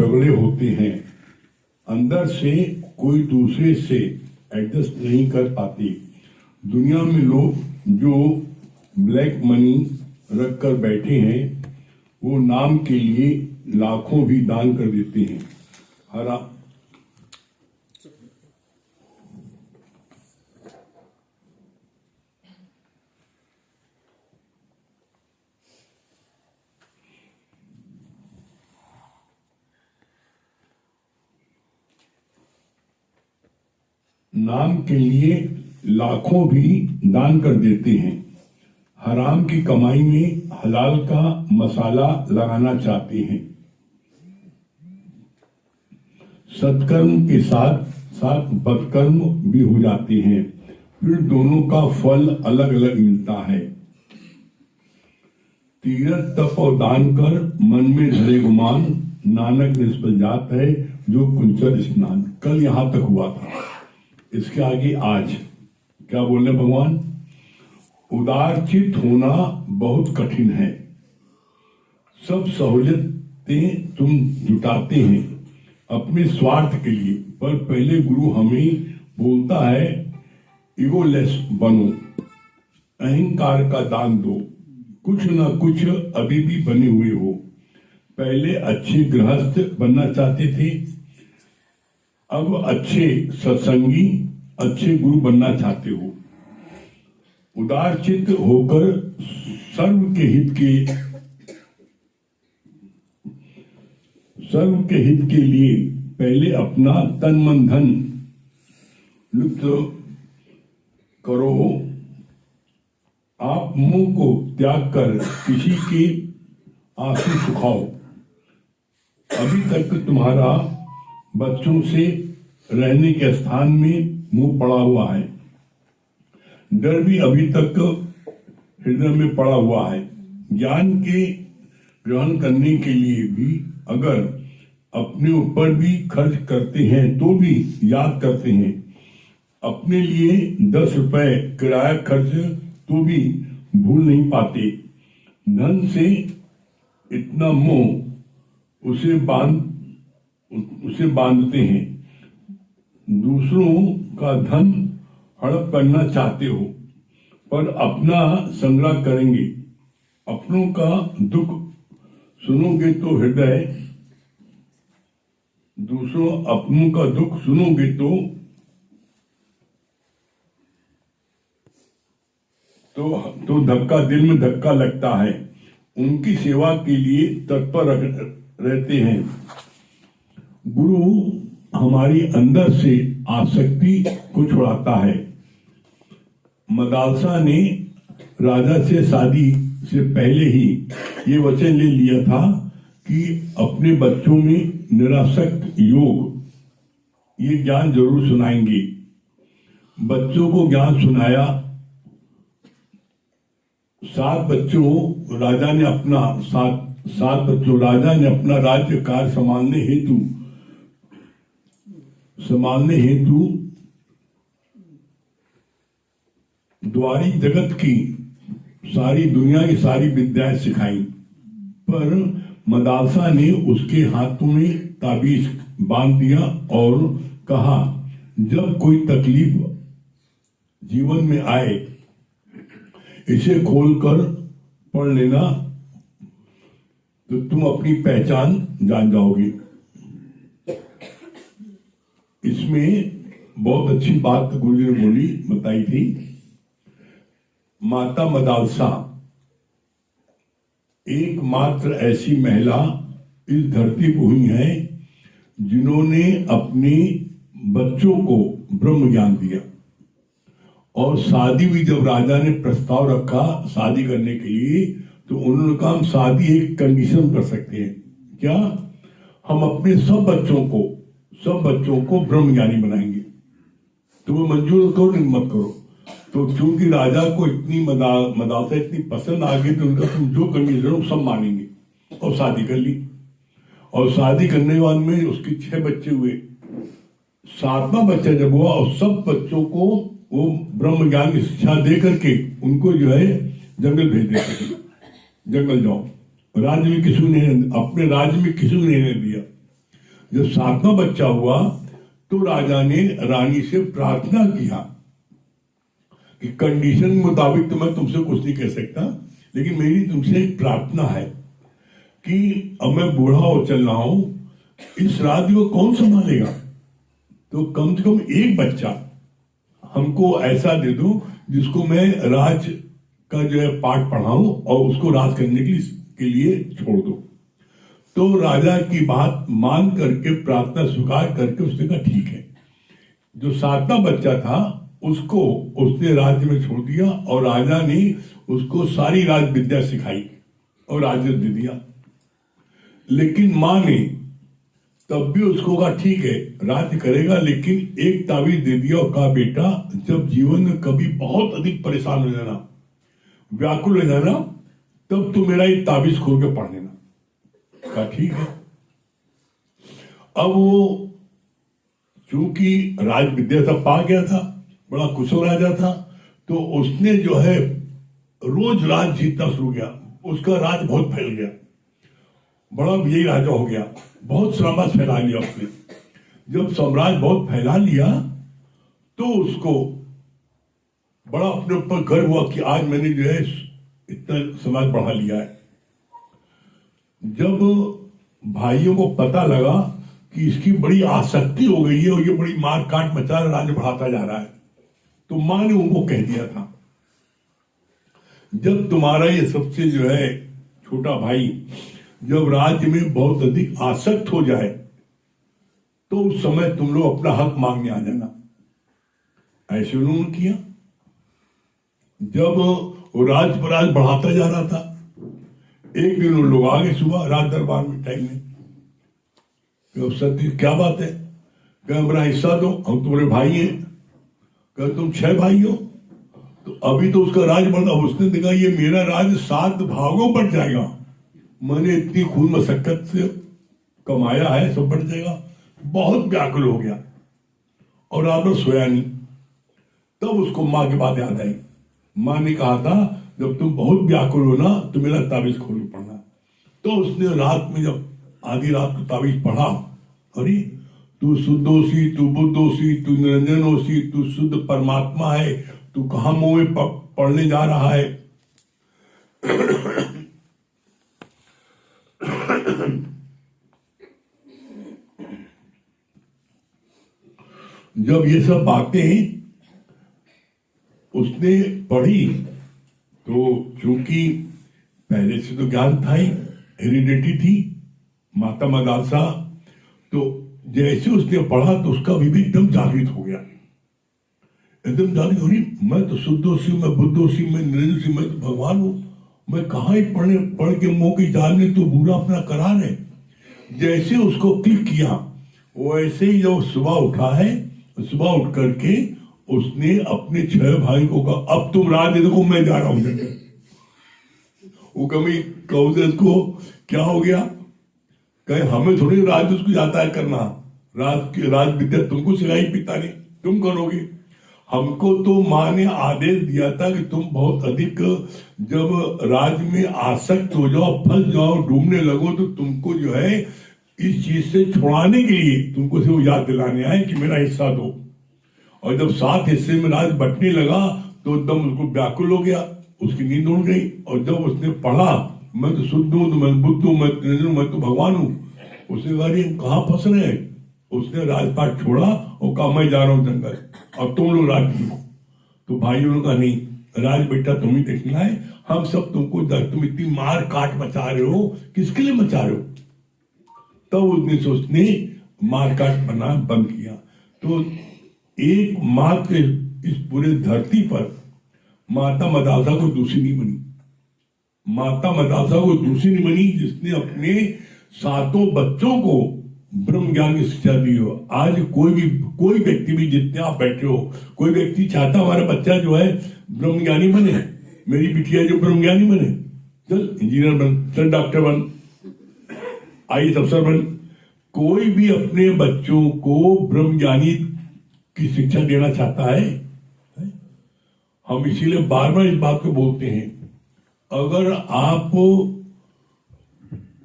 झगड़े होते हैं, अंदर से कोई दूसरे से एडजस्ट नहीं कर पाते। दुनिया में लोग जो ब्लैक मनी रख कर बैठे हैं वो नाम के लिए लाखों भी दान कर देते हैं। नाम के लिए लाखों भी दान कर देते हैं। हराम की कमाई में हलाल का मसाला लगाना चाहते हैं। सत्कर्म के साथ साथ बदकर्म भी हो जाते हैं, फिर दोनों का फल अलग अलग मिलता है। तीरथ तप और दान कर मन में धरे गुमान, नानक निष्फल जात है जो कुंचर स्नान। कल यहां तक हुआ था, इसके आगे आज क्या बोल रहे भगवान? उदारचित होना बहुत कठिन है। सब सहूलियतें तुम जुटाते हैं अपने स्वार्थ के लिए, पर पहले गुरु हमें बोलता है ईगोलेस बनो, अहंकार का दान दो, कुछ ना कुछ अभी भी बने हुए हो। पहले अच्छे गृहस्थ बनना चाहते थे, अब अच्छे सत्संगी, अच्छे गुरु बनना चाहते हो। उदारचित्त होकर सर्व के हित के लिए पहले अपना तन मन धन लुप्त करो। आप मुंह को त्याग कर किसी के आंसू सुखाओ। अभी तक तुम्हारा बच्चों से रहने के स्थान में मुंह पड़ा हुआ है, डर भी अभी तक हृदय में पड़ा हुआ है। ज्ञान के ग्रहण करने के लिए भी अगर अपने ऊपर भी खर्च करते हैं तो भी याद करते हैं। अपने लिए 10 रुपए किराया खर्च तो भी भूल नहीं पाते। धन से इतना मोह उसे बांधते हैं। दूसरों का धन हड़प करना चाहते हो, पर अपना संग्रह करेंगे। अपनों का दुख सुनोगे तो हृदय, दूसरों अपनों का दुख सुनोगे तो धक्का, दिल में धक्का लगता है। उनकी सेवा के लिए तत्पर रहते हैं। गुरु हमारी अंदर से आसक्ति को छुड़ाता है। मदालसा ने राजा से शादी से पहले ही ये वचन ले लिया था कि अपने बच्चों में निरासक्त योग ये ज्ञान जरूर सुनाएंगे। बच्चों को ज्ञान सुनाया। 7 बच्चों राजा ने अपना राज्य कार्य संभालने हेतु द्वारी जगत की सारी दुनिया की सारी विद्याएं सिखाई, पर मदालसा ने उसके हाथों में ताबीज बांध दिया और कहा, जब कोई तकलीफ जीवन में आए इसे खोलकर पढ़ लेना तो तुम अपनी पहचान जान जाओगे। इसमें बहुत अच्छी बात गुरुजी ने बताई थी। माता मदालसा एकमात्र ऐसी महिला इस धरती पर हुई है जिन्होंने अपने बच्चों को ब्रह्म ज्ञान दिया। और शादी भी जब राजा ने प्रस्ताव रखा शादी करने के लिए, तो उन्होंने कहा हम शादी एक कंडीशन कर सकते हैं। क्या? हम अपने सब बच्चों को ब्रह्म ज्ञानी बनाएंगे। तुम्हें मंजूर करो नहीं मत करो। तो चूंकि राजा को इतनी मदालसा इतनी पसंद आ गई तो उनका तुम जो कंडीशन सब मानेंगे, और शादी कर ली। और शादी करने के बाद में उसके 6 बच्चे हुए। 7वां बच्चा जब हुआ और सब बच्चों को वो ब्रह्म ज्ञान की शिक्षा दे करके उनको जो है जंगल भेज देते थे। जंगल जाओ, राज्य में किसी ने अपने राज्य में किसी ने नहीं दिया। जब 7वां बच्चा हुआ तो राजा ने रानी से प्रार्थना किया कि कंडीशन मुताबिक तो मैं तुमसे कुछ नहीं कह सकता, लेकिन मेरी तुमसे एक प्रार्थना है कि अब मैं बूढ़ा हो चल रहा हूं, इस राज्य को कौन संभालेगा? तो कम से कम एक बच्चा हमको ऐसा दे दो जिसको मैं राज का जो है पाठ पढ़ाऊं और उसको राज करने के लिए छोड़ दो। तो राजा की बात मान करके, प्रार्थना स्वीकार करके उसने कहा ठीक है। जो 7वां बच्चा था उसको उसने राज्य में छोड़ दिया और राजा ने उसको सारी राज विद्या सिखाई और राज्य दे दिया। लेकिन मां ने तब भी उसको कहा ठीक है राज्य करेगा, लेकिन एक ताबीज दे दिया और कहा बेटा जब जीवन में कभी बहुत अधिक परेशान हो जाना, व्याकुल हो जाना, तब तू मेरा एक ताबीज खोल के पढ़ लेना। कहा ठीक है। अब वो चूंकि राज विद्या सब पा गया था, बड़ा कुशल राजा था, तो उसने जो है रोज राज जीतना शुरू किया। उसका राज बहुत फैल गया, बड़ा विजयी राजा हो गया, बहुत साम्राज्य फैला लिया उसने। जब साम्राज्य बहुत फैला लिया तो उसको बड़ा अपने ऊपर गर्व हुआ कि आज मैंने जो है इतना समाज बढ़ा लिया है। जब भाइयों को पता लगा कि इसकी बड़ी आसक्ति हो गई है और ये बड़ी मार काट मचा रहा, राज्य बढ़ाता जा रहा है, तो मां ने उनको कह दिया था जब तुम्हारा ये सबसे जो है छोटा भाई जब राज्य में बहुत अधिक आसक्त हो जाए तो उस समय तुम लोग अपना हक मांगने आ जाना। ऐसे उन्होंने किया। जब वो राज पर राज बढ़ाता जा रहा था, एक दिन उन लोग आ गए सुबह राज दरबार में टाइम में, सत्य क्या बात है? क्या मेरा हिस्सा दो, हम तुम्हारे भाई हैं। क्या तुम 6 भाई हो? तो अभी तो उसका राज बढ़ा, उसने देखा ये मेरा राज 7 भागों बढ़ जाएगा, मैंने इतनी खून मशक्कत से कमाया है, सब बढ़ जाएगा। बहुत व्याकुल हो गया और रात में सोया नहीं। तब उसको मां की बात याद आई। मां ने कहा था जब तुम बहुत व्याकुल हो ना तो मेरा ताबीज खोल पढ़ना। तो उसने रात में जब आधी रात को ताबीज पढ़ा, अरे तू शुद्धोसी, तू बुद्धोसी, तू निरंजनोसी, तू शुद्ध परमात्मा है, तू कहां मुंह में पढ़ने जा रहा है? जब ये सब बातें उसने पढ़ी तो चूंकि पहले से तो ज्ञान था ही, हेरिडिटी थी, माता मदालसा, तो जैसे उसने पढ़ा तो उसका भी एकदम जागृत हो गया, एकदम जागृत हो रही। मैं तो शुद्धोसी, मैं बुद्धोसी, मैं निरंजनोसी, मैं तो भगवान हूं, मैं कहां पढ़ के मुंह की जाल में तो बुरा अपना करा रहे। जैसे उसको क्लिक किया वैसे ही जब सुबह उठा है, सुबह उठ करके उसने अपने 6 भाई को कहा अब तुम राज देखो, मैं जा रहा हूं जंगल। वो कभी कौशल को क्या हो गया, कहे हमें थोड़ी राज उसको जाता है करना, राज विद्या तुमको सिखाई पिता ने, तुम करोगे। हमको तो मां ने आदेश दिया था कि तुम बहुत अधिक जब राज में आसक्त हो जाओ, फंस जाओ, डूबने लगो, तो तुमको जो है इस चीज से छुड़ाने के लिए तुमको से वो याद दिलाने आए कि मेरा हिस्सा दो। और जब 7 हिस्से में राज बंटने लगा तो एकदम उसको व्याकुल हो गया, उसकी नींद उड़ गई। और जब उसने पढ़ा मैं तो शुद्ध हूं, तो मैं बुद्ध हूं, मैं तो भगवान हूं, उसने कहा हम कहां फंस रहे हैं। उसने राजपाट छोड़ा और कहा मैं जा रहा हूं जंगल, और तुम लोग राज लो। तो भाइयों ने कहा नहीं, राज बेटा तुम ही देखना है, हम सब तुमको, तुम इतनी मार काट मचा रहे हो, किसके लिए मचा रहे हो? तब उसने मार काट बना बंद किया। तो एक मात्र इस पूरे धरती पर माता मदालसा को दूसरी नहीं बनी, माता मदालसा को दूसरी नहीं बनी जिसने अपने 7 बच्चों को ब्रह्म ज्ञान की शिक्षा दी हो। आज कोई व्यक्ति भी, जितने आप बैठे हो, कोई व्यक्ति चाहता हमारा बच्चा जो है ब्रह्म ज्ञानी बने, मेरी बिटिया जो ब्रह्म ज्ञानी बने, चल इंजीनियर बन, चल डॉक्टर बन, आईएएस अफसर बन। कोई भी अपने बच्चों को ब्रह्म ज्ञानी की शिक्षा देना चाहता है? हम इसीलिए बार बार इस बात को बोलते हैं, अगर आप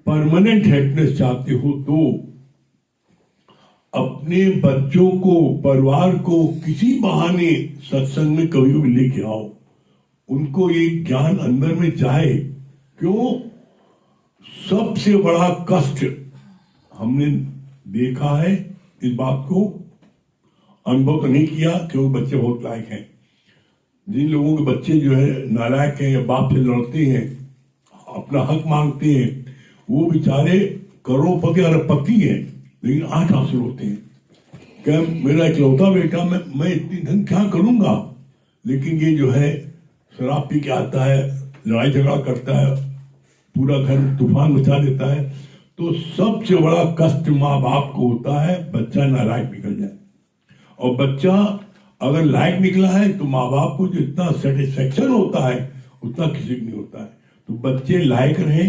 परमानेंट हैप्पीनेस चाहते हो तो अपने बच्चों को, परिवार को किसी बहाने सत्संग में कभी कभी लेके आओ, उनको ये ज्ञान अंदर में जाए। क्यों? सबसे बड़ा कष्ट हमने देखा है, इस बात को अनुभव तो नहीं किया क्योंकि बच्चे बहुत लायक हैं। जिन लोगों के बच्चे जो है नालायक हैं या बाप से लड़ते हैं, अपना हक मांगते हैं, वो बेचारे करोड़पति अरबपति हैं, लेकिन 8 आंसू होते हैं। क्या मेरा इकलौता बेटा, मैं इतनी धन क्या करूंगा, लेकिन ये जो है शराब पी के आता है, लड़ाई झगड़ा करता है, पूरा घर तूफान मचा देता है। तो सबसे बड़ा कष्ट माँ बाप को होता है बच्चा नालायक निकल जाए। और बच्चा अगर लायक निकला है तो माँ बाप को जितना सेटिस्फेक्शन होता है उतना किसी को नहीं होता है। तो बच्चे लायक रहे,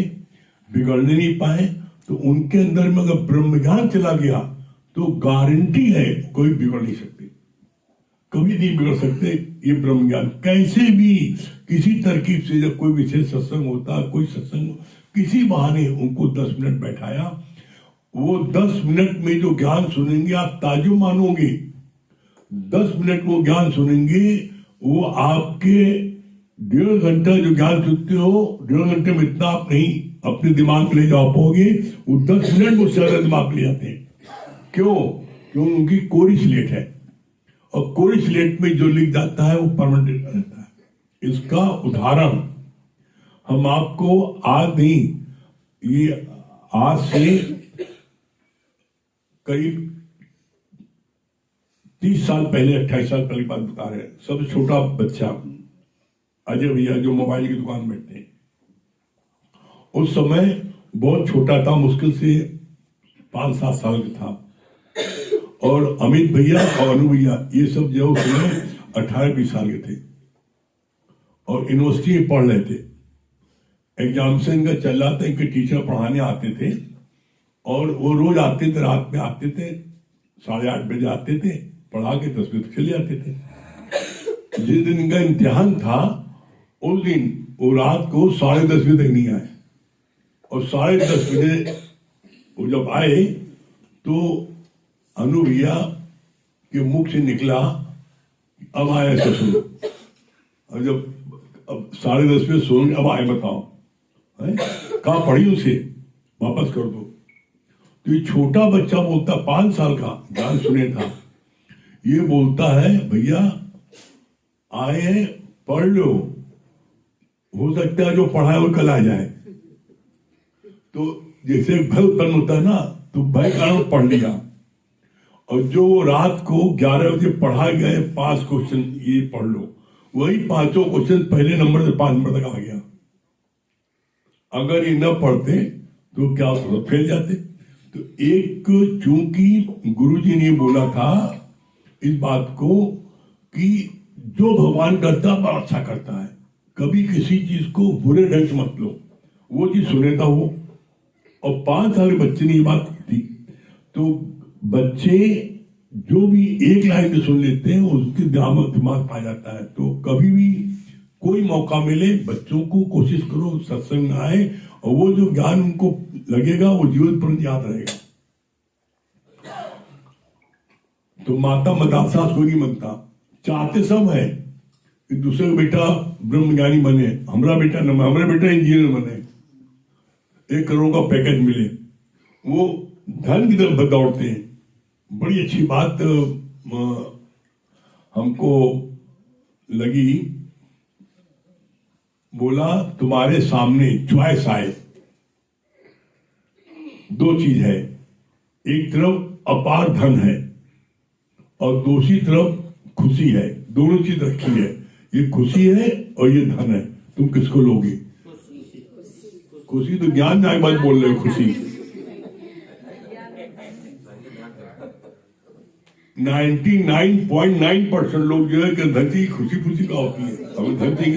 बिगड़ने नहीं पाए, तो उनके अंदर में अगर ब्रह्म ज्ञान चला गया तो गारंटी है कोई बिगड़ नहीं सकते, कभी नहीं बिगड़ सकते। ये ब्रह्म ज्ञान कैसे भी किसी तरकीब से, जब कोई विशेष सत्संग होता, कोई सत्संग किसी बहाने उनको 10 मिनट बैठाया, वो 10 मिनट में जो ज्ञान सुनेंगे आप ताजुब मानोगे। 10 मिनट वो ज्ञान सुनेंगे, वो आपके 1.5 घंटा जो ज्ञान सुनते हो, 1.5 घंटे में इतना आप नहीं अपने दिमाग में ले जा पाओगे, वो 10 मिनट में उससे ज्यादा दिमाग ले जाते हैं। क्यों? क्योंकि उनकी कोरी स्लेट है, और कोरी स्लेट में जो लिख जाता है वो परमानेंट रहता है। इसका उदाहरण हम आपको आज नहीं, ये आज से करीब 30 साल पहले, 28 साल पहले की बात बता रहे हैं। सबसे छोटा बच्चा अजय भैया जो मोबाइल की दुकान में बैठते हैं, उस समय बहुत छोटा था, मुश्किल से 5-7 साल का था। और अमित भैया और अनु भैया ये सब जो उसमें 18-20 साल के थे और यूनिवर्सिटी में पढ़ रहे थे। एग्जामिनेशन का चल रहा था, इनके टीचर पढ़ाने आते थे और वो रोज आते थे, रात में आते थे, 8:30 बजे आते थे, पढ़ा के 10 बजे चले जाते थे। जिस दिन इनका इम्तिहान था उस दिन वो रात को 10:30 बजे तक नहीं आए, और 10:30 बजे वो जब आए तो अनु भैया के मुख से निकला, अब आया ऐसा सुनो। और जब अब 10:30 बजे सोने, अब आए बताओ, कहा पढ़ी उसे, वापस कर दो। तो ये छोटा बच्चा बोलता, 5 साल का, ज्ञान सुने था, ये बोलता है भैया आए पढ़ लो, हो सकता है जो पढ़ा है वो कल आ जाए। तो जैसे भय उत्पन्न होता है ना, तो भय कारण पढ़ लिया। और जो रात को 11 बजे पढ़ा गए 5 क्वेश्चन, ये पढ़ लो, वही 5 क्वेश्चन पहले नंबर से 5 नंबर तक आ गया। अगर ये न पढ़ते तो क्या होता, फेल जाते। तो एक चूंकि गुरुजी ने बोला था इस बात को कि जो भगवान करता है बड़ा अच्छा करता है, कभी किसी चीज को बुरे ढंग से मत लो, वो चीज सुने था वो। और 5 साल के बच्चे ने ये बात की थी। तो बच्चे जो भी एक लाइन में सुन लेते हैं उसके दिमाग पा जाता है। तो कभी भी कोई मौका मिले बच्चों को कोशिश करो सत्संग में आए, और वो जो ज्ञान उनको लगेगा वो जीवन पर याद रहेगा। तो माता मदासा कोई नहीं बनता, चाहते सब है कि दूसरे का बेटा ब्रह्मज्ञानी बने, हमारा बेटा इंजीनियर बने, 1 करोड़ का पैकेज मिले, वो धन की तरफ दौड़ते हैं। बड़ी अच्छी बात हमको लगी, बोला तुम्हारे सामने चॉइस आए, 2 चीज है, एक तरफ अपार धन है और दूसरी तरफ खुशी है, दोनों चीज रखी है। ये खुशी है और ये धन है, तुम किसको लोगे? खुशी तो ज्ञान में बात बोल रहे हो। खुशी 99.9% लोग जो है कि धरती खुशी का होती है, अब धरती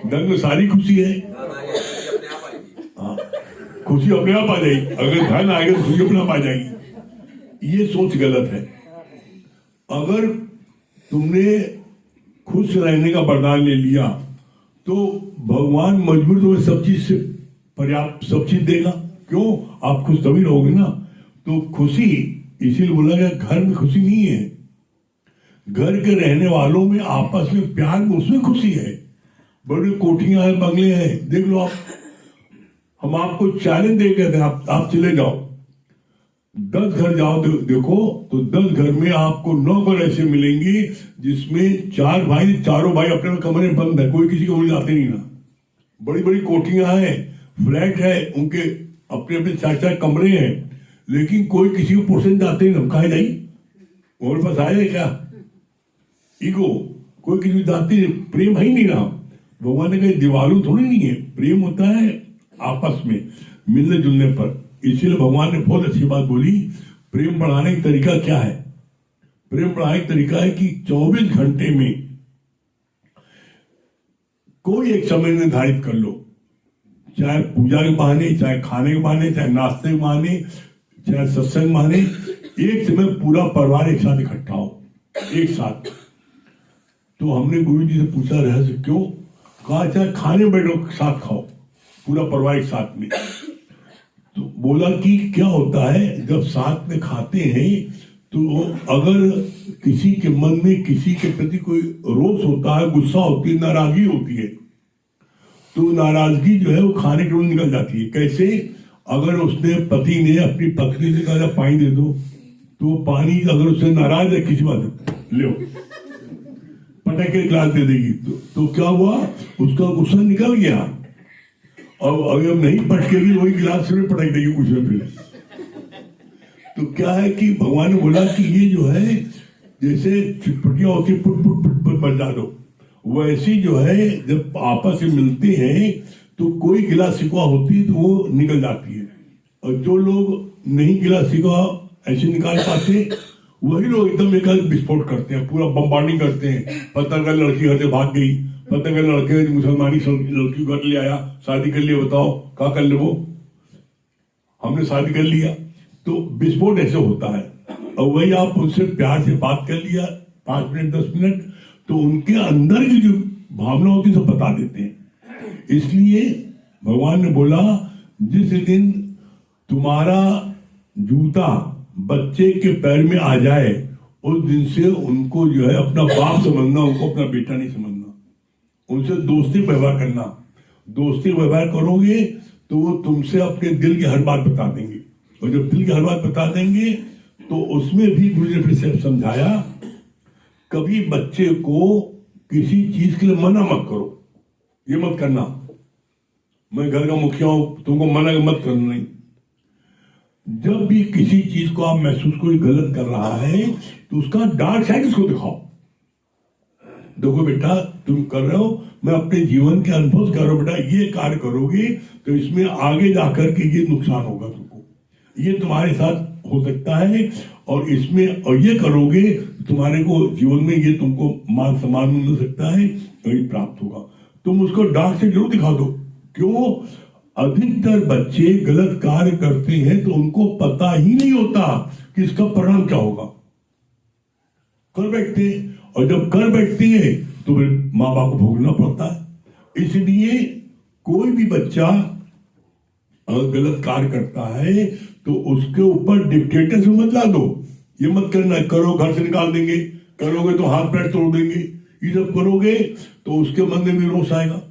धन में सारी खुशी है। हाँ, खुशी अपने आप आ जाएगी, अगर धन आएगा तो खुशी अपने आप आ जाएगी। ये सोच गलत है। अगर तुमने खुश रहने का वरदान ले लिया तो भगवान मजबूर तुम्हें सब चीज से पर्याप्त सब चीज देगा। क्यों? आप खुश तभी रहोगे ना। तो खुशी इसीलिए बोला गया घर में खुशी नहीं है, घर के रहने वालों में आपस में प्यार में, उसमें खुशी है। बड़ी कोठियां हैं, बंगले हैं, देख लो आप, हम आपको चैलेंज दे कहते हैं, आप चले जाओ 10 घर जाओ देखो तो 10 घर में आपको 9 घर ऐसे मिलेंगे जिसमें 4 भाई, चारों भाई अपने कमरे में बंद है, कोई किसी को बोल जाते नहीं ना। बड़ी बड़ी कोठियां हैं, फ्लैट है, उनके अपने अपने 4-4 कमरे हैं, लेकिन कोई किसी को पोषण जाते नहीं। कहा जाई और पास आए क्या ईगो, कोई किसी को जाते, प्रेम है ही नहीं ना। भगवान ने कहा दीवारों थोड़ी नहीं है, प्रेम होता है आपस में मिलने जुलने पर। इसीलिए भगवान ने बहुत अच्छी बात बोली, प्रेम बढ़ाने का तरीका क्या है? प्रेम बढ़ाने का तरीका है कि 24 घंटे में कोई एक समय निर्धारित कर लो, चाहे पूजा के बहाने, चाहे खाने के बहाने, चाहे नाश्ते के बहाने, चाहे सत्संग बहाने, एक समय पूरा परिवार एक साथ इकट्ठा हो, एक साथ। तो हमने गुरु जी से पूछा रहस्य क्यों? कहा चाहे खाने बैठो साथ खाओ, पूरा परिवार एक साथ में। तो बोला कि क्या होता है जब साथ में खाते हैं तो अगर किसी के मन में किसी के प्रति कोई रोष होता है, गुस्सा होती है, नाराजगी होती है, तो नाराजगी जो है वो खाने के लिए निकल जाती है। कैसे? अगर उसने पति ने अपनी पत्नी से कहा पानी दे दो, तो पानी अगर उससे नाराज है किसी बात ले पटक के गिलास दे देगी, तो क्या हुआ, उसका गुस्सा निकल गया। और अगर नहीं पटकेगी वही गिलास में पटक देगी कुछ ना फिर। तो क्या है कि भगवान ने बोला कि ये जो है जैसे चिटपटियां होती पुट पुट पुट पुट बजा दो, वैसी जो है जब आपस में मिलते हैं तो कोई गिला शिकवा होती तो वो निकल जाती है। और जो लोग नहीं गिला शिकवा ऐसे निकाल पाते, वही लोग एकदम एक विस्फोट करते हैं, पूरा बम्बार्डिंग करते हैं। पता कर लड़की घर से भाग गई, पता कर लड़के मुसलमानी लड़की घर ले आया, शादी कर लिया, बताओ क्या कर ले वो, हमने शादी कर लिया। तो विस्फोट ऐसे होता है। और वही आप उनसे प्यार से बात कर लिया 5 मिनट 10 मिनट, तो उनके अंदर की जो भावना होती है सब बता देते हैं। इसलिए भगवान ने बोला जिस दिन तुम्हारा जूता बच्चे के पैर में आ जाए उस दिन से उनको जो है अपना बाप समझना, उनको अपना बेटा नहीं समझना, उनसे दोस्ती व्यवहार करना। दोस्ती व्यवहार करोगे तो वो तुमसे अपने दिल की हर बात बता देंगे, और जब दिल की हर बात बता देंगे तो उसमें भी गुरु ने फिर से समझाया, कभी बच्चे को किसी चीज के लिए मना मत करो, ये मत करना, मैं घर का मुखिया हूं तुमको मना मत करना नहीं। जब भी किसी चीज को आप महसूस कोई गलत कर रहा है तो उसका डार्क साइड इसको दिखाओ, देखो बेटा तुम कर रहे हो, मैं अपने जीवन के अनुभव कर रहा हूं, बेटा ये कार्य करोगे तो इसमें आगे जाकर के ये नुकसान होगा तुमको, ये तुम्हारे साथ हो सकता है, और इसमें और ये करोगे तो तुम्हारे को जीवन में ये तुमको मान सम्मान मिल सकता है, तो ये प्राप्त होगा। तुम उसको डार्क से जरूर दिखा दो। क्यों? अधिकतर बच्चे गलत कार्य करते हैं तो उनको पता ही नहीं होता कि इसका परिणाम क्या होगा, कर बैठते हैं, और जब कर बैठते हैं तो फिर माँ बाप को भोगना पड़ता है। इसलिए कोई भी बच्चा अगर गलत कार्य करता है तो उसके ऊपर डिक्टेटर से मत ला दो, ये मत करना, करो घर से निकाल देंगे, करोगे तो हाथ पैर तोड़ देंगे, ये सब करोगे तो उसके मन में भी रोष आएगा,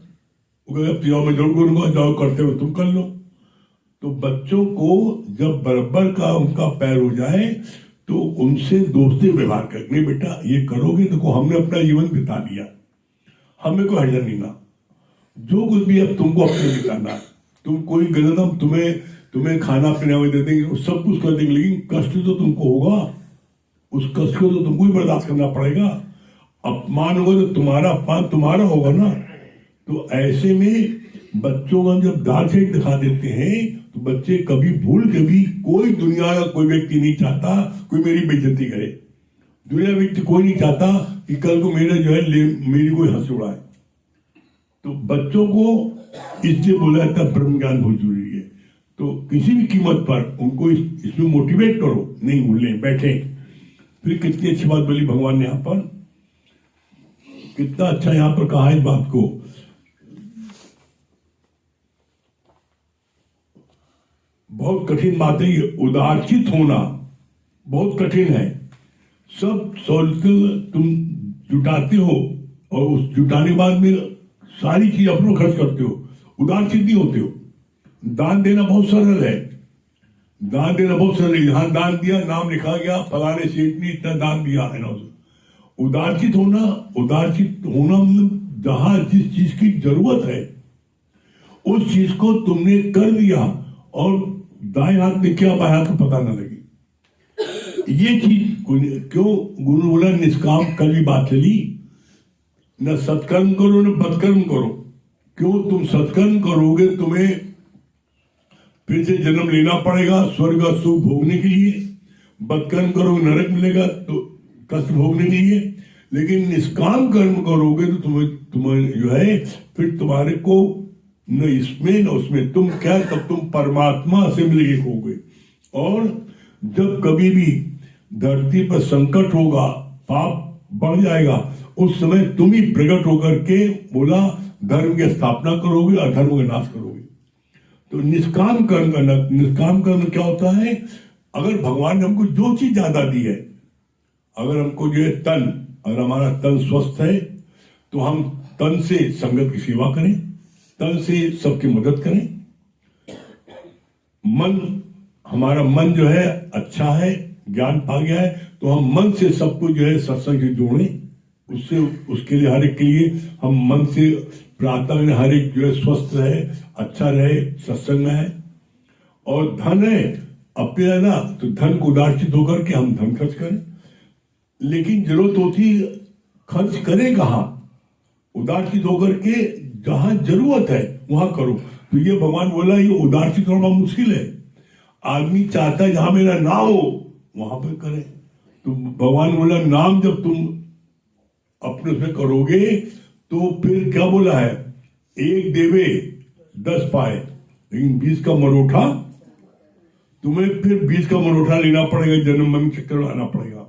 मैं जरूर करूंगा, जाओ करते हो तुम कर लो। तो बच्चों को जब बराबर का उनका पैर हो जाए तो उनसे दोस्ती व्यवहार करने, बेटा ये करोगे तो हमने अपना जीवन बिता लिया, हमें कोई हर्जन नहीं ना, जो कुछ भी अब तुमको अपने बिताना, तुम कोई गलत हम तुम्हें खाना पीना में दे देंगे, सब कुछ कर देंगे, लेकिन कष्ट तो तुमको होगा, उस कष्ट को तो तुमको ही बर्दाश्त करना पड़ेगा। अपमान होगा तो तुम्हारा अपमान तुम्हारा होगा ना। तो ऐसे में बच्चों को जब दाल से दिखा देते हैं तो बच्चे कभी भूल के भी, कोई दुनिया का कोई व्यक्ति नहीं चाहता कोई मेरी बेइज्जती करे, दुनिया व्यक्ति कोई नहीं चाहता कि कल को मेरे जो है मेरी कोई हंस उड़ाए। तो बच्चों को इसलिए बोला जाता है ब्रह्म ज्ञान बहुत जरूरी है। तो किसी भी कीमत पर उनको इसमें मोटिवेट करो, नहीं भूलें, बैठे। फिर कितनी अच्छी बात बोली भगवान ने यहाँ पर, कितना अच्छा यहाँ पर कहा इस बात को, बहुत कठिन बात है ये, उदारचित होना बहुत कठिन है। सब सहूलतें तुम जुटाते हो और उस जुटाने के बाद में सारी चीज अपनों खर्च करते हो, उदारचित नहीं होते हो। दान देना बहुत सरल है, दान देना बहुत सरल है। यहाँ दान दिया, नाम लिखा गया, फलाने सेठ ने इतना दान दिया है ना। उदारचित होना मतलब जहां जिस चीज की जरूरत है उस चीज को तुमने कर दिया और दाएं हाथ में क्या बाएं हाथ को पता ना लगे। ये चीज क्यों गुरु बोला निष्काम, कल भी बात चली, न सत्कर्म करो न बदकर्म करो। क्यों? तुम सत्कर्म करोगे तुम्हें फिर से जन्म लेना पड़ेगा स्वर्ग और सुख भोगने के लिए, बदकर्म करोगे नरक मिलेगा तो कष्ट भोगने के लिए। लेकिन निष्काम कर्म करोगे तो तुम्हें जो है फिर तुम्हारे को न इसमें न उसमें, तुम क्या, तब तुम परमात्मा से मिल एक होगे। और जब कभी भी धरती पर संकट होगा, पाप बढ़ जाएगा, उस समय तुम ही प्रकट होकर के बोला धर्म की स्थापना करोगे, अधर्म का नाश करोगे। तो निष्काम कर्म करना, निष्काम कर्म क्या होता है? अगर भगवान ने हमको जो चीज ज्यादा दी है, अगर हमको जो है तन, अगर हमारा तन स्वस्थ है तो हम तन से संगत की सेवा करें, तन से सबकी मदद करें। मन, हमारा मन जो है अच्छा है, ज्ञान पा गया है, तो हम मन से सबको जो है सत्संग से जोड़ें। उससे उसके लिए हर एक के लिए हम मन से प्रार्थना करें, हर एक जो है स्वस्थ रहे, अच्छा रहे, सत्संग में है। और धन है अपने है ना, तो धन को उदारचित होकर के हम धन खर्च करें। लेकिन जरूरत होती खर्च करें कहाँ? उदारचित होकर के जहां जरूरत है वहां करो। तो ये भगवान बोला ये उदारचित होना मुश्किल है। आदमी चाहता है जहां मेरा ना हो वहां पर करे। तो भगवान बोला नाम जब तुम अपने उसमें करोगे तो फिर क्या बोला है, एक देवे 10 पाए, लेकिन 20 का मरोठा तुम्हें, फिर 20 का मरोठा लेना पड़ेगा, जन्म मरण चक्कर आना पड़ेगा।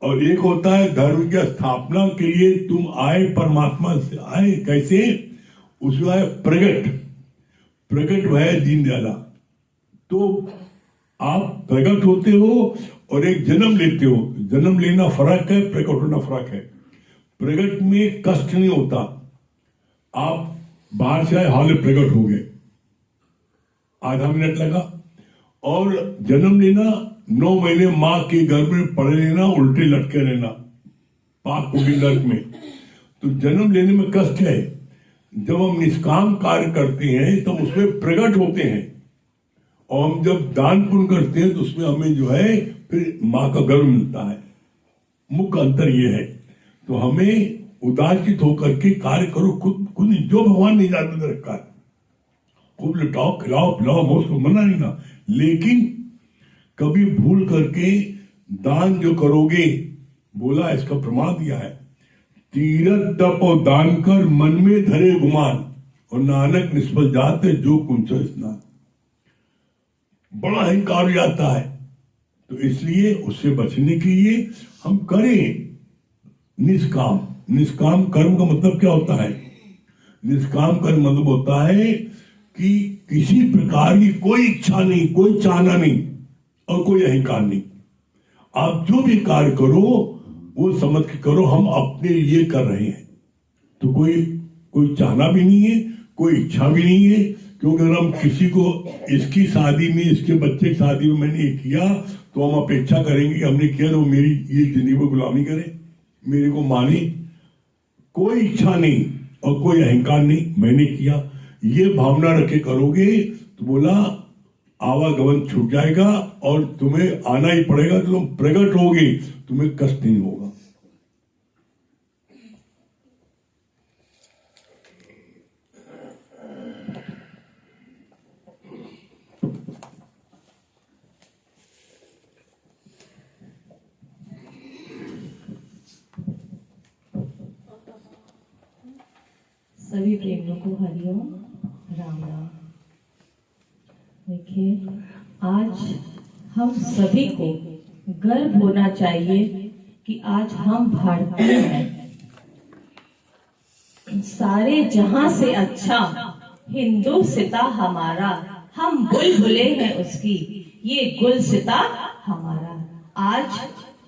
और एक होता है धर्म की स्थापना के लिए तुम आए, परमात्मा से आए, कैसे? उसमें आए प्रकट भय दीनदयाला। तो आप प्रकट होते हो और एक जन्म लेते हो। जन्म लेना फर्क है, प्रकट होना फर्क है। प्रकट में कष्ट नहीं होता, आप बाहर से आए, हाल में प्रकट हो गए, आधा मिनट लगा। और जन्म लेना 9 महीने मां के गर्भ में पड़े रहना, उल्टे लटके रहना, पाक कुंडी नरक में, तो जन्म लेने में कष्ट है। जब हम निष्काम कार्य करते हैं तो उसमें प्रकट होते हैं, और हम जब दान पुण्य करते हैं तो उसमें हमें जो है फिर मां का गर्भ मिलता है। मुख्य अंतर यह है। तो हमें उदारचित होकर के कार्य करो, खुद जो भगवान ने इजाजत में रखा है, खूब लुटाओ, खिलाओ पिलाओ, मौज को मना नहीं ना। लेकिन कभी भूल करके दान जो करोगे, बोला इसका प्रमाण दिया है, तीरथ तप और दान कर मन में धरे गुमान, और नानक निष्फल जाते जो कुंचल स्नान। बड़ा अहंकार हो जाता है, तो इसलिए उससे बचने के लिए हम करें निष्काम। निष्काम कर्म का मतलब क्या होता है? निष्काम कर्म मतलब होता है कि किसी प्रकार की कोई इच्छा नहीं, कोई चाहना नहीं और कोई अहंकार नहीं। आप जो भी कार्य करो वो समझ के करो हम अपने लिए कर रहे हैं। तो कोई चाहना भी नहीं है, कोई इच्छा भी नहीं है। क्योंकि अगर हम किसी को इसकी शादी में, इसके बच्चे की शादी में मैंने ये किया, तो हम अपेक्षा करेंगे कि हमने किया तो मेरी ये जिंदगी को गुलामी करे, मेरे को माने। कोई इच्छा नहीं और कोई अहंकार नहीं, मैंने किया, ये भावना रखे करोगे तो बोला आवागमन छूट जाएगा और तुम्हें आना ही पड़ेगा। तो तुम प्रकट होगे, तुम्हें कष्ट नहीं होगा। सभी प्रेमियों को हरिओम, राम राम। देखिए, आज हम सभी को गर्व होना चाहिए कि आज हम भारतीय हैं। सारे जहां से अच्छा हिंदू सिता हमारा, हम बुलबुले हैं उसकी, ये गुल सिता हमारा। आज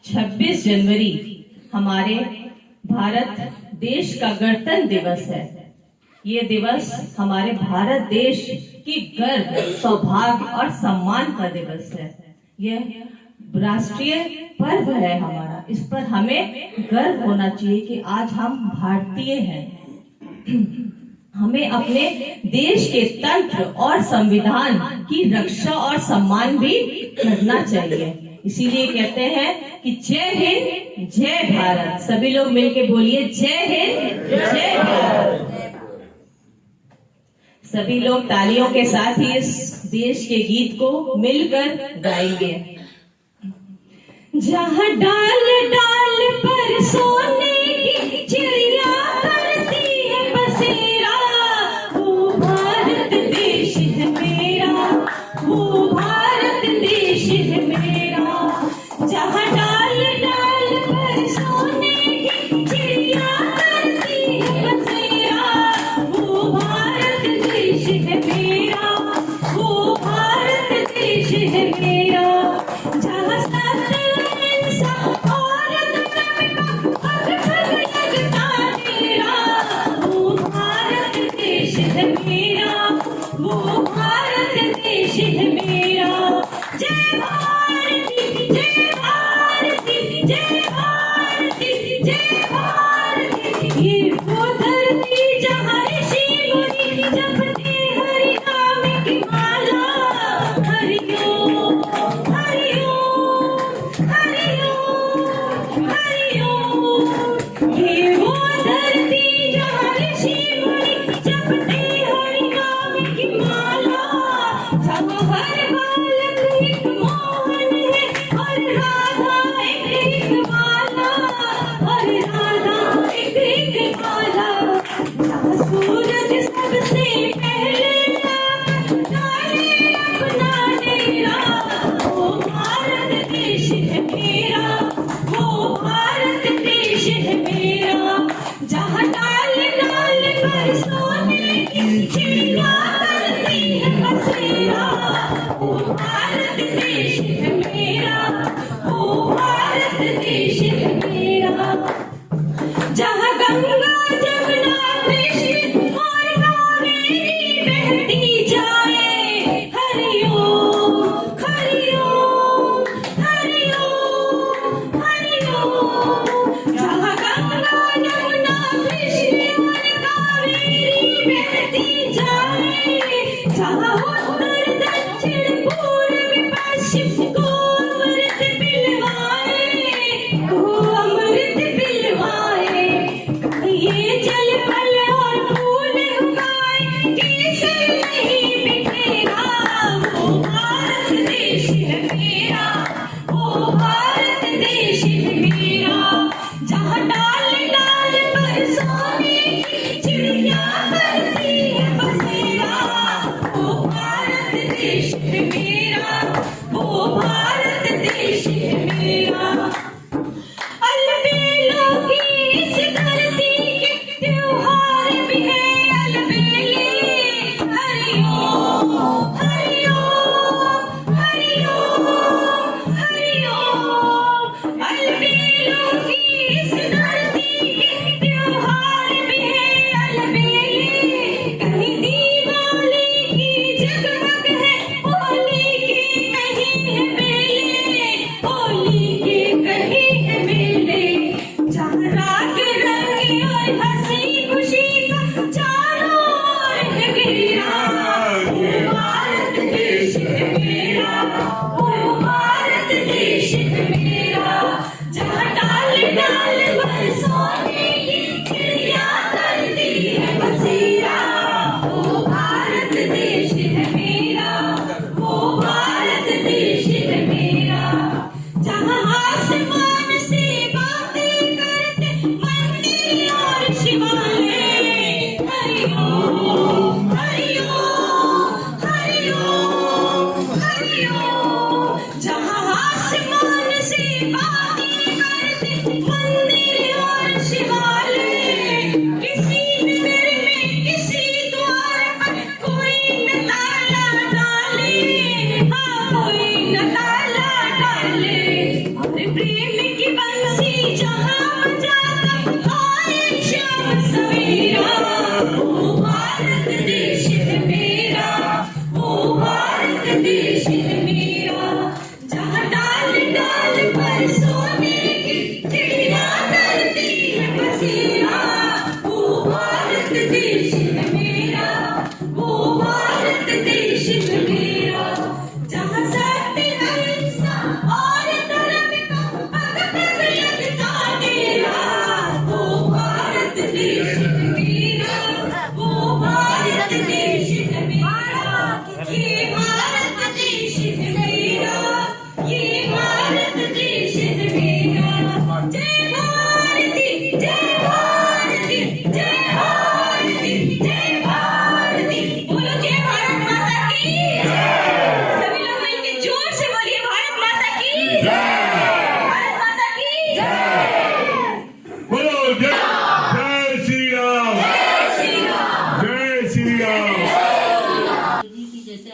26 जनवरी हमारे भारत देश का गणतंत्र दिवस है। ये दिवस हमारे भारत देश की गर्व, सौभाग्य और सम्मान का दिवस है। यह राष्ट्रीय पर्व है हमारा। इस पर हमें गर्व होना चाहिए कि आज हम भारतीय हैं। हमें अपने देश के तंत्र और संविधान की रक्षा और सम्मान भी करना चाहिए। इसीलिए कहते हैं कि जय हिंद, जय भारत। सभी लोग मिलके बोलिए जय हिंद, जय भारत। सभी लोग तालियों के साथ ही इस देश के गीत को मिलकर गाएंगे। जहाँ डाल डाल पर सोने की चिड़िया करती है बसेरा, वो भारत देश है मेरा, वो भारत देश है मेरा। जहाँ डाल डाल पर सोने की चिड़िया करती है बसेरा, वो भारत देश है मेरा, वो भारत देश है मेरा। जहाँ सत्य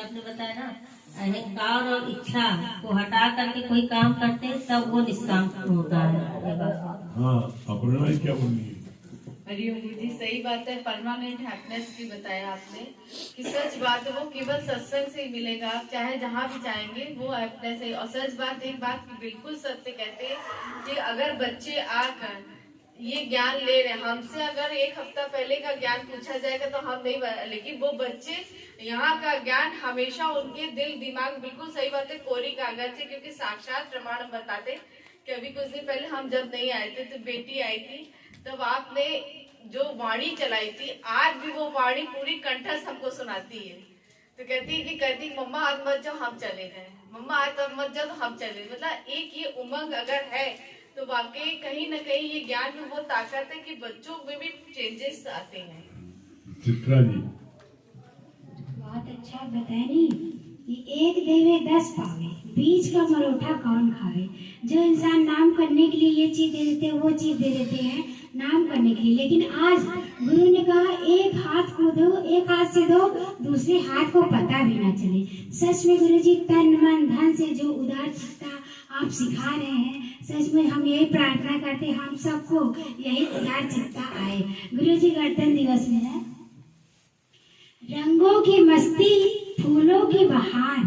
आपने बताया ना, अहंकार और इच्छा को हटा करके कोई काम करते हैं तब वो निष्काम होता है। ये बात हाँ, अपना क्या बोलिए। हरिओम जी, सही बात है। परमानेंट हैप्पीनेस की बताया आपने कि सच बात है, वो केवल सत्संग से ही मिलेगा। आप चाहे जहाँ भी जाएंगे वो हैप्पीनेस है। और सच बात, एक बात बिल्कुल सत्य कहते हैं कि अगर बच्चे आकर ये ज्ञान ले रहे हैं हमसे, अगर एक हफ्ता पहले का ज्ञान पूछा जाएगा तो हम नहीं, लेकिन वो बच्चे यहाँ का ज्ञान हमेशा उनके दिल दिमाग, बिल्कुल सही बात है, कोरी कागज है। क्योंकि साक्षात प्रमाण बताते कि अभी कुछ दिन पहले हम जब नहीं आए थे तो बेटी आई थी, तब आपने जो वाणी चलाई थी, आज भी वो वाणी पूरी कंठस्थ हमको सुनाती है। तो कहती मम्मा आज मत जाओ हम चले गए, मम्मा आज तब मत जाओ तो हम चले। मतलब एक ये उमंग अगर है तो वाकई कहीं ना कहीं ये ज्ञान में वो ताकत है कि बच्चों में भी चेंजेस आते हैं। चित्रा जी, बहुत अच्छा बताया नहीं कि एक देवे 10 पावे, बीच का मरोठा कौन खावे। जो इंसान नाम करने के लिए ये चीज दे देते हैं, वो चीज दे देते हैं नाम करने के लिए, लेकिन आज गुरु ने कहा एक हाथ को दो, एक हाथ से दो, दूसरे हाथ को पता भी ना चले। सच में गुरु जी तन मन धन से जो उदार चित्ता आप सिखा रहे हैं, सच में हम यही प्रार्थना करते हैं हम सबको यही उदार चित्ता आए। गुरु जी गणतंत्र दिवस में है, रंगों की मस्ती, फूलों की बहार,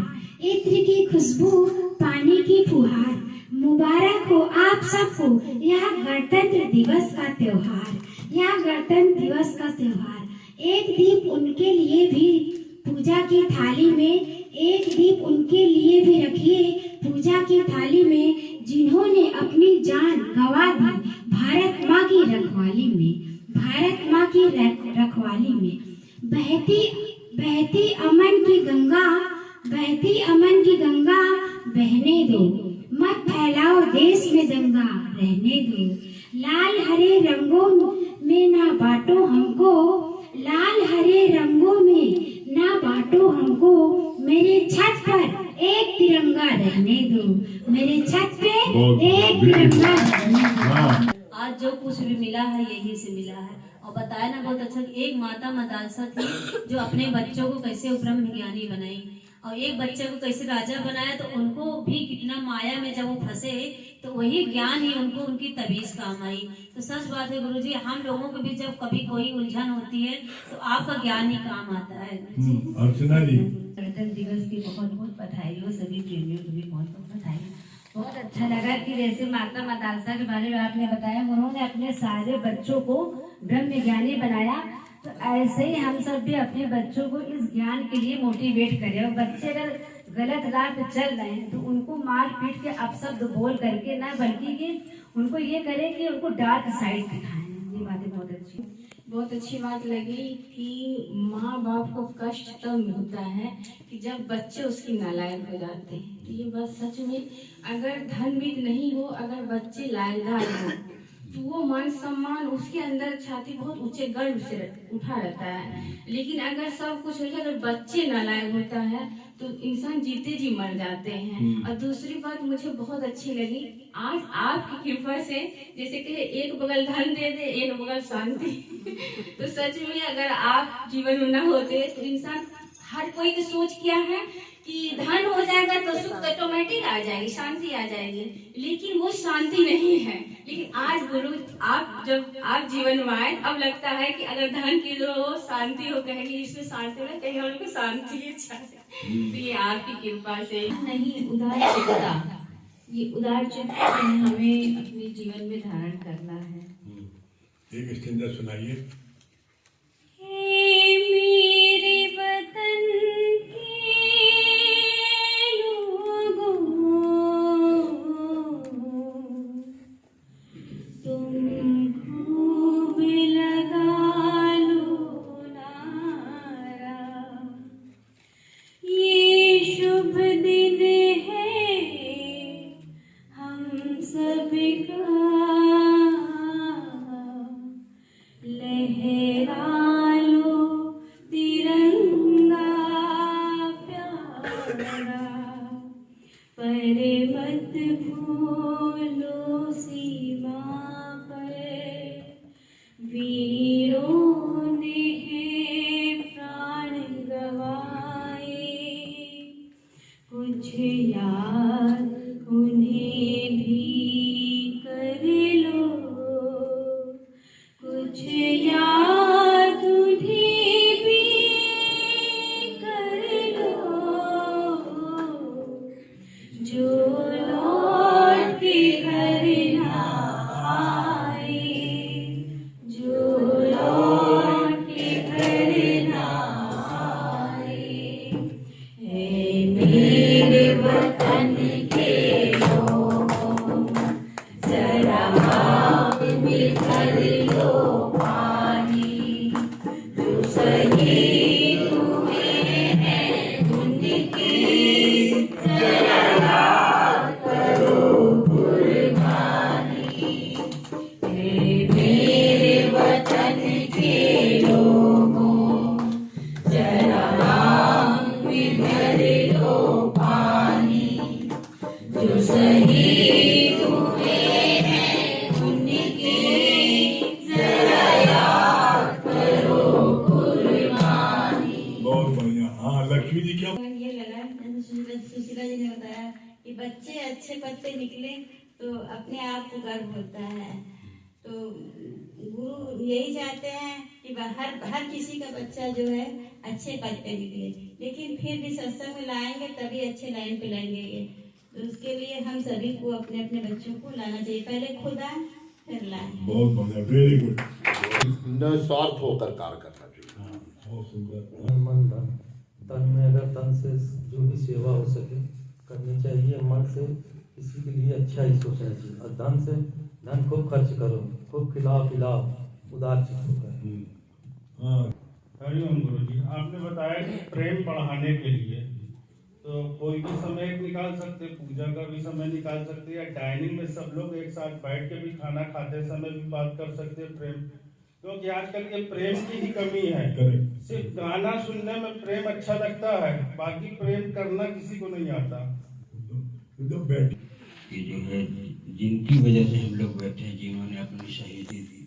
इत्र की खुशबू, पानी की फुहार, मुबारक हो आप सबको यह गणतंत्र दिवस का त्योहार, यह गणतंत्र दिवस का त्योहार। एक दीप उनके लिए भी पूजा की थाली में, एक दीप उनके लिए भी रखिए पूजा की थाली में, जिन्होंने अपनी जान गंवा दी भारत माँ की रखवाली में, भारत माँ की रखवाली में। बहती बहती अमन की गंगा, बहती अमन की गंगा बहने दो, मत फैलाओ देश में दंगा रहने दो। लाल हरे रंगों में ना बांटो हमको, लाल हरे रंगों में ना बांटो हमको, मेरे छत पर एक तिरंगा रहने दो, मेरे छत पे एक तिरंगा रहने दो। आज जो कुछ भी मिला है यही से मिला है। और बताया ना बहुत अच्छा कि एक माता मदालसा थी जो अपने बच्चों को कैसे ब्रह्म ज्ञानी बनाई और एक बच्चे को कैसे राजा बनाया। तो उनको भी कितना माया में जब वो फंसे तो वही ज्ञान ही उनको उनकी तबीयत काम आई। तो सच बात है गुरुजी, हम लोगों को भी जब कभी कोई उलझन होती है तो आपका ज्ञान ही काम आता है। अर्चना जी, गणतंत्र दिवस की बहुत बहुत बधाई हो, सभी प्रेमियों को भी बहुत बहुत बधाई। बहुत अच्छा लगा कि जैसे माता मदालसा के बारे में आपने बताया, उन्होंने अपने सारे बच्चों को ब्रह्म ज्ञानी बनाया। तो ऐसे ही हम सब भी अपने बच्चों को इस ज्ञान के लिए मोटिवेट करें। और बच्चे अगर गलत राह पे चल रहे हैं तो उनको मार पीट के अपशब्द बोल करके ना, बल्कि कि उनको ये करें कि उनको डार्क साइड दिखाएं। ये बातें बहुत अच्छी बात लगी कि माँ बाप को कष्ट तब होता है कि जब बच्चे उसकी नालायक हो जाते हैं। तो ये बात सच में, अगर धन भी नहीं हो, अगर बच्चे लायकदार हो तो वो मान सम्मान उसके अंदर छाती बहुत ऊंचे गर्व से उठा रहता है। लेकिन अगर सब कुछ हो जाए, अगर बच्चे नालायक होता है तो इंसान जीते जी मर जाते हैं। और दूसरी बात मुझे बहुत अच्छी लगी, आज आपकी कृपा से जैसे कि एक बगल धन दे दे, एक बगल शांति तो सच में अगर आप जीवन में न होते तो इंसान, हर कोई की सोच क्या है कि धन हो जाएगा तो सुख ऑटोमेटिक आ जाएगी, शांति आ जाएगी, लेकिन वो शांति नहीं है। लेकिन आज गुरु आप जब आप जीवन में आए, अब लगता है कि अगर धन की जो शांति हो, कहेंगे इसमें शांति हो, कहीं उनको शांति अच्छा है। तो ये आपकी कृपा से नहीं, उदार चित्ता, ये उदार चित्ता हमें अपने जीवन में धारण करना है। एक स्टेंजा सुनाइए। मेरे वतन के लोगों, तुम खूब लगा लो नारा, ये शुभ दिन है हम सबका, लहरा लो तिरंगा प्यारा, पर मत भूलो सीमा पर वीरों ने है प्राण गवाए, याद उन्हें भी कर लो, कुछ याद उन्हें भी कर लो, जो लौट के घर ना आए, जो लौट के घर ना आए। है मेरे वतन के लोगों, जरा आग में भर लो पानी, जो शहीद हुए हैं उनकी जरा याद करो कुर्बानी। है मेरे वतन के लोगों, जरा आग में भर लो पानी, जो शहीद हुए हैं उनकी जरा याद करो कुर्बानी। बहुत बढ़िया। हाँ लक्ष्मी जी क्या ये लगा सुशीला जी ने बताया कि बच्चे अच्छे पत्ते निकले तो अपने आप को गर्व होता है। तो गुरु यही चाहते हैं कि हर किसी का बच्चा जो है अच्छे पत्ते निकले, लेकिन फिर भी सत्संग में लाएंगे तभी अच्छे लाइन पे लाएंगे ये। तो उसके लिए हम सभी को अपने अपने बच्चों को लाना चाहिए, पहले खुद आए फिर लाएं। बहुत बढ़िया, वेरी गुड। निस्वार्थ होकर कार्य करना चाहिए। बहुत सुंदर। मन धन, तन में अगर तन से जो भी सेवा हो सके करनी चाहिए, मन से किसी के लिए अच्छा ही सोचना चाहिए, और धन से धन खूब खर्च करो, खूब खिलाओ पिलाओ, उदार चित्त होकर। हाँ हरिओम गुरु जी, आपने बताया कि प्रेम बढ़ाने के लिए तो कोई भी समय निकाल सकते, पूजा का भी समय निकाल सकते, या डाइनिंग में सब लोग एक साथ बैठ के भी खाना खाते समय भी बात कर सकते हैं प्रेम, क्योंकि आजकल ये प्रेम की ही कमी है। करेक्ट। सिर्फ गाना सुनने में प्रेम अच्छा लगता है, बाकी प्रेम करना किसी को नहीं आता। एकदम बैठ। ये जो है जिनकी वजह से हम लोग बैठे हैं, जिन्होंने अपनी शहीदी दी,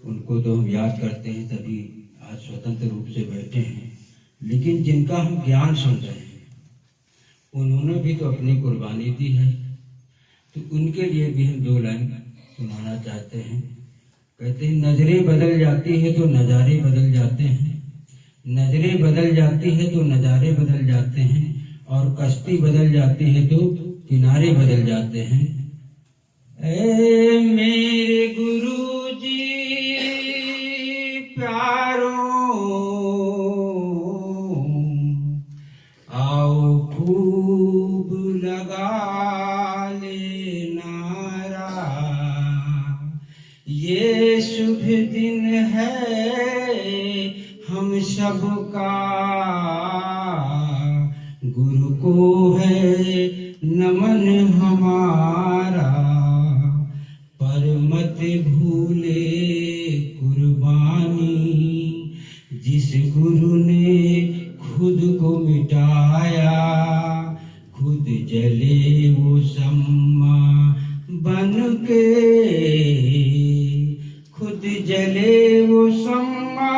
उनको तो हम याद करते हैं, तभी आज स्वतंत्र रूप से बैठे हैं। लेकिन जिनका हम ज्ञान सुन रहे हैं, उन्होंने भी तो अपनी कुर्बानी दी है, तो उनके लिए भी हम 2 लाइन सुनाना चाहते हैं। कहते हैं नजरें बदल जाती है तो नज़ारे बदल जाते हैं, नजरें बदल जाती है तो नज़ारे बदल जाते हैं, और कश्ती बदल जाती है तो किनारे बदल जाते हैं। ऐ मेरे गुरुजी प्यारों, आओ खूब लगा ले नारा, ये शुभ दिन है हम सबका, गुरु को है नमन हमारा, पर मत भूले कुर्बानी, जिस गुरु ने खुद को मिटाया, खुद जले वो सम्मा बन के, खुद जले वो सम्मा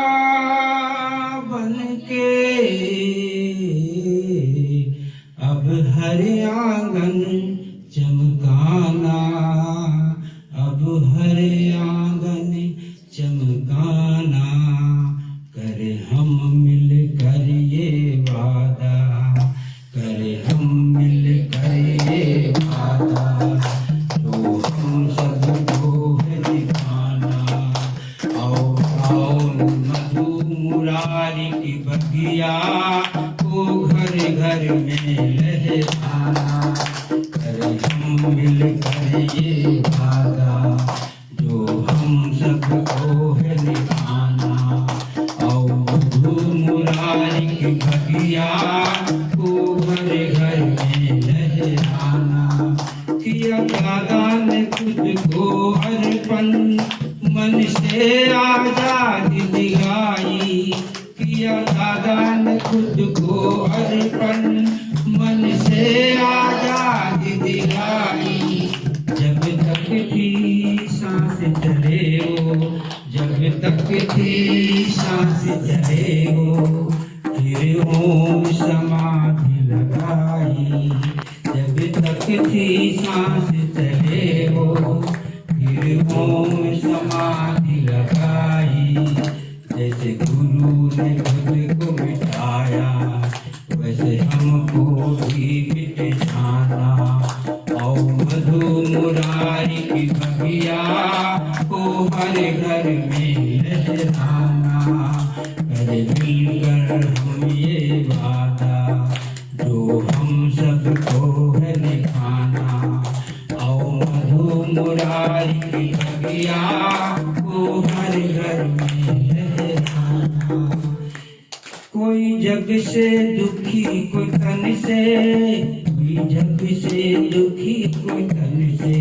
बन के, अब हर आंगन चमकाना, अब हर आंगन चमकाना, करे हम मिल कर ये वादा, करे हम मिल कर ये वादा, तो हम सबको है दिखाना। आओ आओ मधु मुरारी की बगिया को घर घर में लहराना, करे हम मिल कर ये वादा, जो हम सबको है दिखाना। आओ मधु मुरारी की बगिया को घर घर में लहराना, किया दादा ने खुद को अर्पण, मन से आजादी दिलाई, किया दादा ने खुद को अर्पण, मन से आजादी दिलाई। जब तक थी सांस चले वो, जब तक थी सांस चले वो, फिर ओम समाधि लगाई, जग से दुखी कोई तन से, कोई जग से दुखी कोई तन से,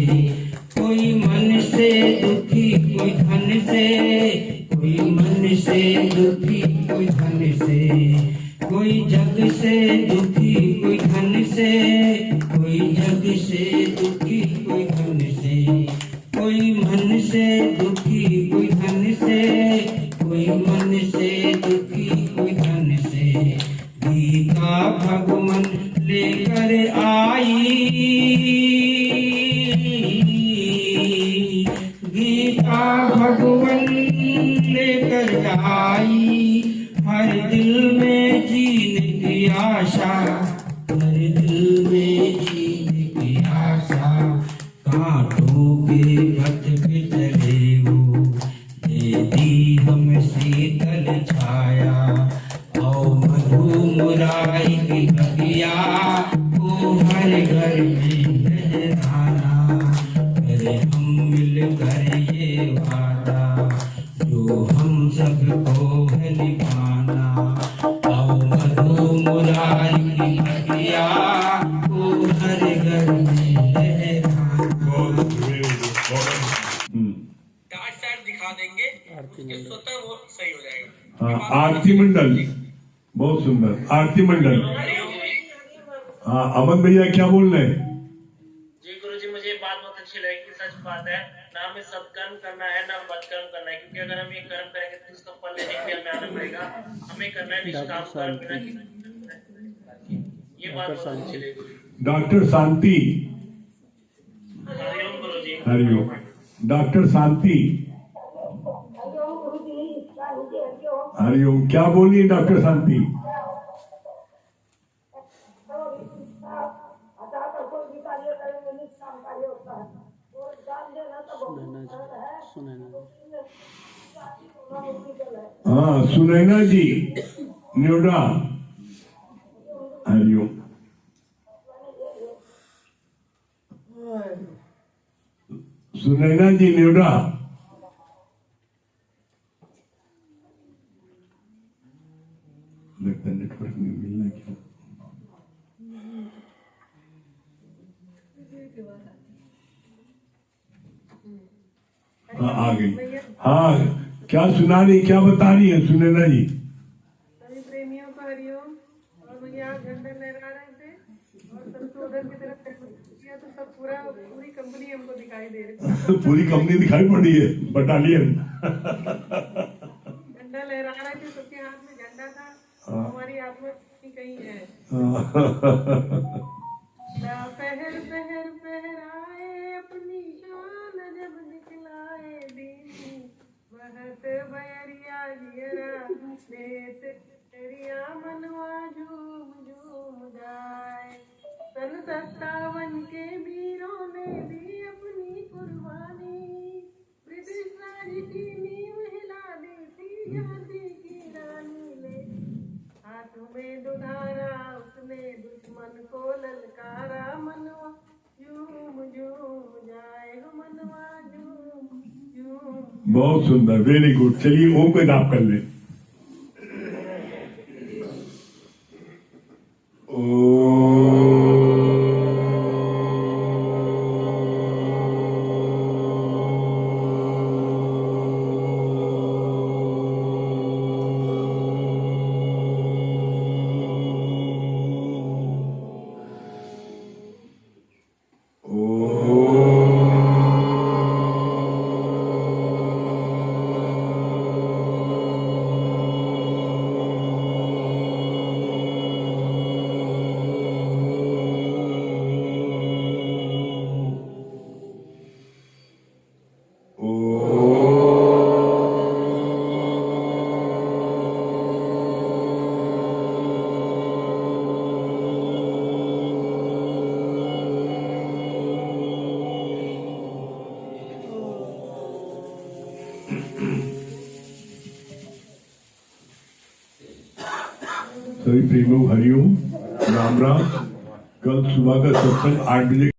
कोई मन से दुखी कोई धन से, कोई मन से दुखी कोई धन से, कोई जग से दुखी कोई धन से, कोई जग से दुखी कोई धन से, कोई मन से दुखी कोई धन से, कोई मन से दुखी कोई धन से। गीता भगवान लेकर आई, गीता भगवान लेकर आई, हर दिल में जीने की आशा, हर दिल में जीने की आशा। कांटों के पथ पे चले वो, दे दी हम शीतल छाया, और मधु मुरारी की बगिया, वो हर घर में लहराना। करे हम मिलकर ये वादा, जो हम सबको है निभाना, और मधु मुरारी की बगिया, वो हर घर में लहराना। डांट साइड दिखा देंगे, उसके स्वतः वो सही हो जाएगा। हाँ, आरती मंडल बहुत सुंदर। आरती मंडल, हाँ अमन भैया क्या बोल रहे हैं? जी गुरुजी, मुझे ये बात बहुत अच्छी लगी कि सच बात है, ना हमें सत्कर्म करना है ना बदकर्म करना है, क्योंकि अगर हम ये कर्म करेंगे तो उसका फल लेने के लिए हमें आना पड़ेगा। हमें करना है निष्काम कर्म, बिना किसी, ये बात बहुत अच्छी लगी। डॉक्टर शांति, हरिओम गुरुजी। हरिओम। डॉक्टर शांति, हरिओम। क्या बोलिए डॉक्टर शांति? हाँ सुनैना जी न्योडा, हरिओम। सुनैना जी न्योडा, लगता नेटवर्क नहीं मिलना क्या? हाँ आ गई। हाँ क्या सुना रही, क्या बता रही है सुनैना जी? सभी प्रेमियों को हरिओम। और भैया झंडा लहरा रहे थे और सबको उधर की तरफ किया तो सब पूरी कंपनी हमको दिखाई दे रही है। पूरी कंपनी दिखाई पड़ रही है, बटालियन। झंडा लहरा रहे थे, सबके हाथ में झंडा था। हमारी आत्मा कहीं है। पहर पहर पहराए अपनी शान, जब निकलाए दीन बहत बयरिया जियरा, लेत तेरिया मनवा झूम झूम जाए। सन 57 के वीरों ने दी अपनी कुर्बानी, ब्रिटिश राज की नींव हिला दी थी झांसी की रानी ने। हाथ में दुधारा उसने दुश्मन को ललकारा, मनवा झूम झूम जाए, मनवा झूम झूम। बहुत सुंदर, वेरी गुड। चलिए ओम को जाप कर ले। सभी प्रेमियों हरिओम, राम राम। कल सुबह का सत्संग 8 बजे